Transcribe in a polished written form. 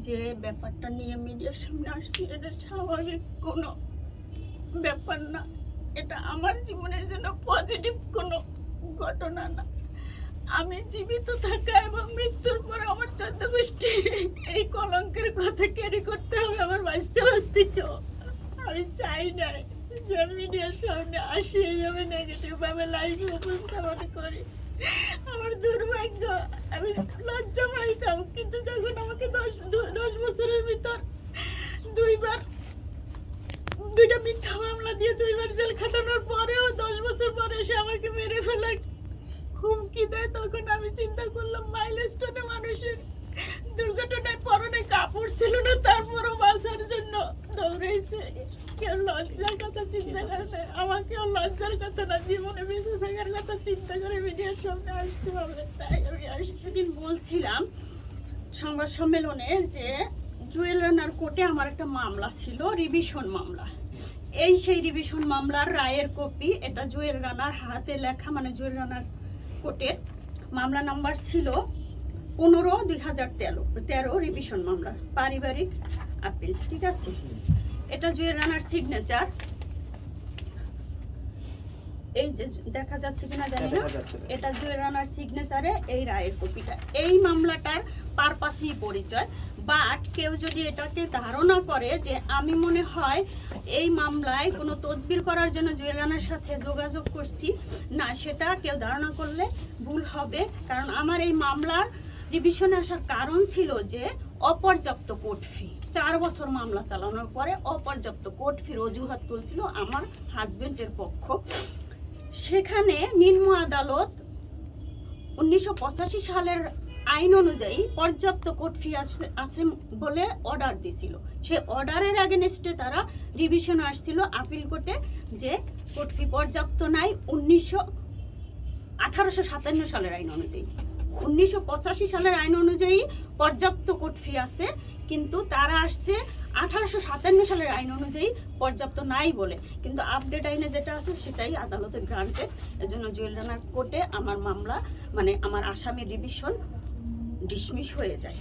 যে ব্যাপারটা নিয়ে মিডিয়ার সামনে আসছি এটা স্বাভাবিক কোনো ব্যাপার না। এটা আমার জীবনের জন্য পজিটিভ কোনো ঘটনা না। আমি জীবিত থাকা এবং মৃত্যুর পর আমার 14 গোষ্ঠীর এই কলঙ্কের কথা ক্যারি করতে হবে আমার বাঁচতে বাঁচতেও। আমি চাই না যে মিডিয়ার সামনে আসি এইভাবে নেগেটিভভাবে লাইফে উপস্থাপন করি। আমার দুর্ভাগ্য, আমি লজ্জা পাইতাম, কিন্তু যখন আমাকে 10 বছরের ভিতর দুইটা মিথ্যা মামলা দিয়ে 2 বার জেল খাটানোর পরেও 10 বছর পরে সে আমাকে মেরে ফেলার হুমকি দেয়, তখন আমি চিন্তা করলাম মাইলস্টোনে মানুষের দুর্ঘটনায় পরনে কাপড় ছিল না, তারপরও বাঁচার জন্য দৌড়াইছে। কেউ লজ্জার কথা চিন্তা করে না, আমাকেও লজ্জার কথা না, জীবনে বেঁচে থাকার কথা চিন্তা করে মিডিয়ার সামনে আসতে হবে। তাই আমি সেদিন বলছিলাম সংবাদ সম্মেলনে যে জুয়েল রানার কোর্টে আমার একটা মামলা ছিল, রিভিশন মামলা। সেই রিভিশন মামলার রায়ের কপি, এটা জুয়েল রানার হাতে লেখা, মানে জুয়েল রানার কোর্টের মামলা নাম্বার ছিল 15/2013 রিভিশন মামলা, পারিবারিক আপিল, ঠিক আছে। এটা জুয়েল রানার সিগনেচার, এই যে দেখা যাচ্ছে কিনা জানি না, এটা জুয়েল রানার সিগনেচারে এই রায়ের কপিটা। এই মামলাটার পারপাসই পরিচয়, বাট কেউ যদি এটাকে ধারণা করে যে আমি মনে হয় এই মামলায় কোনো তদবির করার জন্য জুয়েল রানার সাথে যোগাযোগ করছি, না, সেটা কেউ ধারণা করলে ভুল হবে। কারণ আমার এই মামলার রিভিশনে আসার কারণ ছিল যে অপর্যাপ্ত কোর্ট ফি, 4 বছর মামলা চালানোর পরে অপর্যাপ্ত কোর্ট ফির অজুহাত তুলছিল আমার হাজবেন্ডের পক্ষ। সেখানে নিম্ন আদালত 1985 সালের আইন অনুযায়ী পর্যাপ্ত কোর্ট ফি আছে বলে অর্ডার দিয়েছিল। সেই অর্ডারের এগেনস্টে তারা রিভিশন আসছিল আপিল কোর্টে যে কোর্ট ফি পর্যাপ্ত নাই 1857 সালের আইন অনুযায়ী। 1985 সালের আইন অনুযায়ী পর্যাপ্ত কোর্ট ফি আছে, কিন্তু তারা আসছে 1857 সালের আইন অনুযায়ী পর্যাপ্ত নাই বলে। কিন্তু আপডেট আইনে যেটা আছে সেটাই আদালতে গ্রান্টেড। এজন্য জুয়েল রানার কোর্টে আমার মামলা, মানে আমার আসামির রিভিশন ডিসমিস হয়ে যায়।